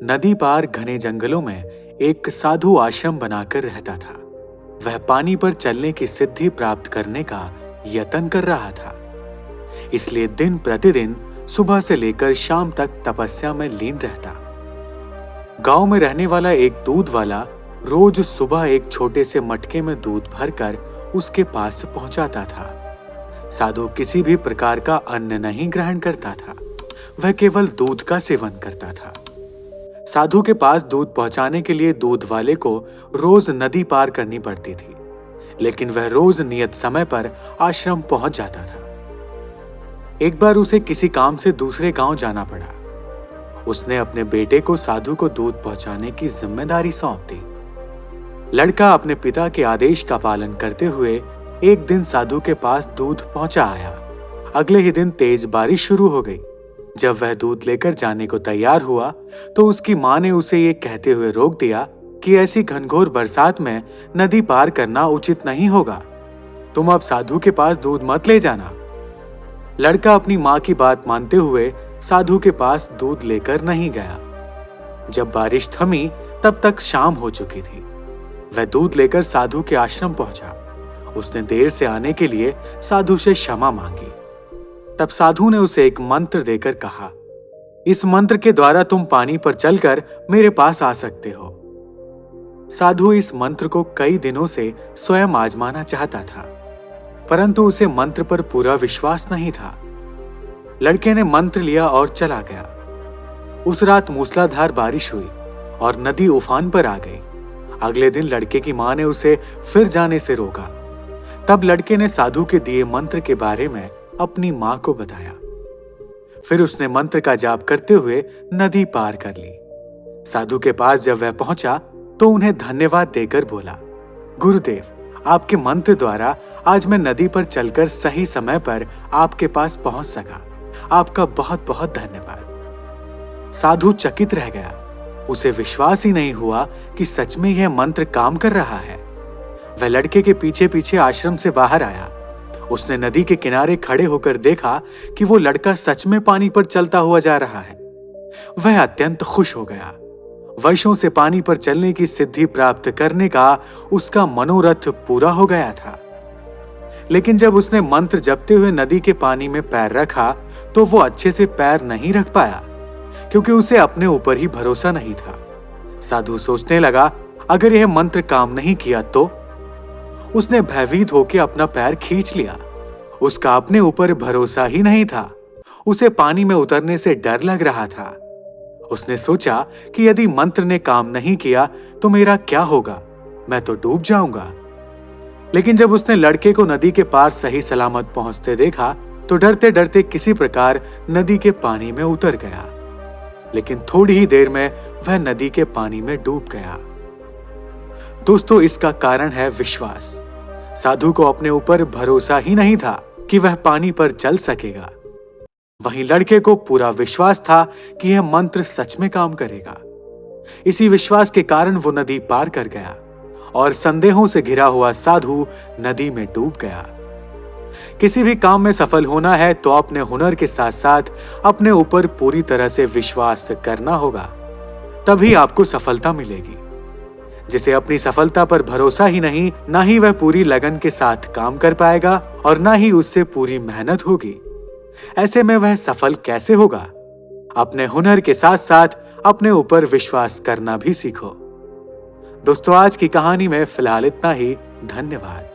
नदी पार घने जंगलों में एक साधु आश्रम बनाकर रहता था। वह पानी पर चलने की सिद्धि प्राप्त करने का यत्न कर रहा था, इसलिए दिन प्रतिदिन सुबह से लेकर शाम तक तपस्या में लीन रहता। गांव में रहने वाला एक दूध वाला रोज सुबह एक छोटे से मटके में दूध भरकर उसके पास पहुंचाता था। साधु किसी भी प्रकार का अन्न नहीं ग्रहण करता था, वह केवल दूध का सेवन करता था। साधु के पास दूध पहुंचाने के लिए दूध वाले को रोज नदी पार करनी पड़ती थी, लेकिन वह रोज नियत समय पर आश्रम पहुंच जाता था। एक बार उसे किसी काम से दूसरे गांव जाना पड़ा। उसने अपने बेटे को साधु को दूध पहुंचाने की जिम्मेदारी सौंप दी। लड़का अपने पिता के आदेश का पालन करते हुए एक दिन साधु के पास दूध पहुंचा आया। अगले ही दिन तेज बारिश शुरू हो गई। जब वह दूध लेकर जाने को तैयार हुआ तो उसकी मां ने उसे ये कहते हुए रोक दिया कि ऐसी घनघोर बरसात में नदी पार करना उचित नहीं होगा। तुम अब साधु के पास दूध मत ले जाना। लड़का अपनी मां की बात मानते हुए साधु के पास दूध लेकर नहीं गया। जब बारिश थमी तब तक शाम हो चुकी थी। वह दूध लेकर साधु के आश्रम पहुंचा। उसने देर से आने के लिए साधु से क्षमा मांगी। तब साधु ने उसे एक मंत्र देकर कहा, इस मंत्र के द्वारा तुम पानी पर चलकर मेरे पास आ सकते हो। साधु इस मंत्र को कई दिनों से स्वयं आजमाना चाहता था, परंतु उसे मंत्र पर पूरा विश्वास नहीं था। लड़के ने मंत्र लिया और चला गया। उस रात मूसलाधार बारिश हुई और नदी उफान पर आ गई। अगले दिन लड़के की मां ने उसे फिर जाने से रोका। तब लड़के ने साधु के दिए मंत्र के बारे में अपनी मां को बताया। फिर उसने मंत्र का जाप करते हुए नदी पार कर ली। साधु के पास जब वह पहुंचा तो उन्हें धन्यवाद देकर बोला, गुरुदेव, आपके मंत्र द्वारा आज मैं नदी पर चलकर सही समय पर आपके पास पहुंच सका। आपका बहुत बहुत धन्यवाद। साधु चकित रह गया। उसे विश्वास ही नहीं हुआ कि सच में यह मंत्र काम कर रहा है। वह लड़के के पीछे पीछे आश्रम से बाहर आया। उसने नदी के किनारे खड़े होकर देखा कि वो लड़का सच में पानी पर चलता हुआ जा रहा है। वह अत्यंत खुश हो गया। वर्षों से पानी पर चलने की सिद्धि प्राप्त करने का उसका मनोरथ पूरा हो गया था। लेकिन जब उसने मंत्र जपते हुए नदी के पानी में पैर रखा तो वो अच्छे से पैर नहीं रख पाया, क्योंकि उसे अपने ऊपर ही भरोसा नहीं था। साधु सोचने लगा, अगर यह मंत्र काम नहीं किया तो। उसने भयभीत होकर अपना पैर खींच लिया। उसका अपने ऊपर भरोसा ही नहीं था। उसे पानी में उतरने से डर लग रहा था। उसने सोचा कि यदि मंत्र ने काम नहीं किया तो मेरा क्या होगा, मैं तो डूब जाऊंगा। लेकिन जब उसने लड़के को नदी के पार सही सलामत पहुंचते देखा तो डरते डरते किसी प्रकार नदी के पानी में उतर गया। लेकिन थोड़ी ही देर में वह नदी के पानी में डूब गया। दोस्तों, इसका कारण है विश्वास। साधु को अपने ऊपर भरोसा ही नहीं था कि वह पानी पर चल सकेगा। वहीं लड़के को पूरा विश्वास था कि यह मंत्र सच में काम करेगा। इसी विश्वास के कारण वो नदी पार कर गया और संदेहों से घिरा हुआ साधु नदी में डूब गया। किसी भी काम में सफल होना है तो अपने हुनर के साथ साथ अपने ऊपर पूरी तरह से विश्वास करना होगा, तभी आपको सफलता मिलेगी। जिसे अपनी सफलता पर भरोसा ही नहीं, ना ही वह पूरी लगन के साथ काम कर पाएगा और ना ही उससे पूरी मेहनत होगी, ऐसे में वह सफल कैसे होगा। अपने हुनर के साथ साथ अपने ऊपर विश्वास करना भी सीखो। दोस्तों, आज की कहानी में फिलहाल इतना ही। धन्यवाद।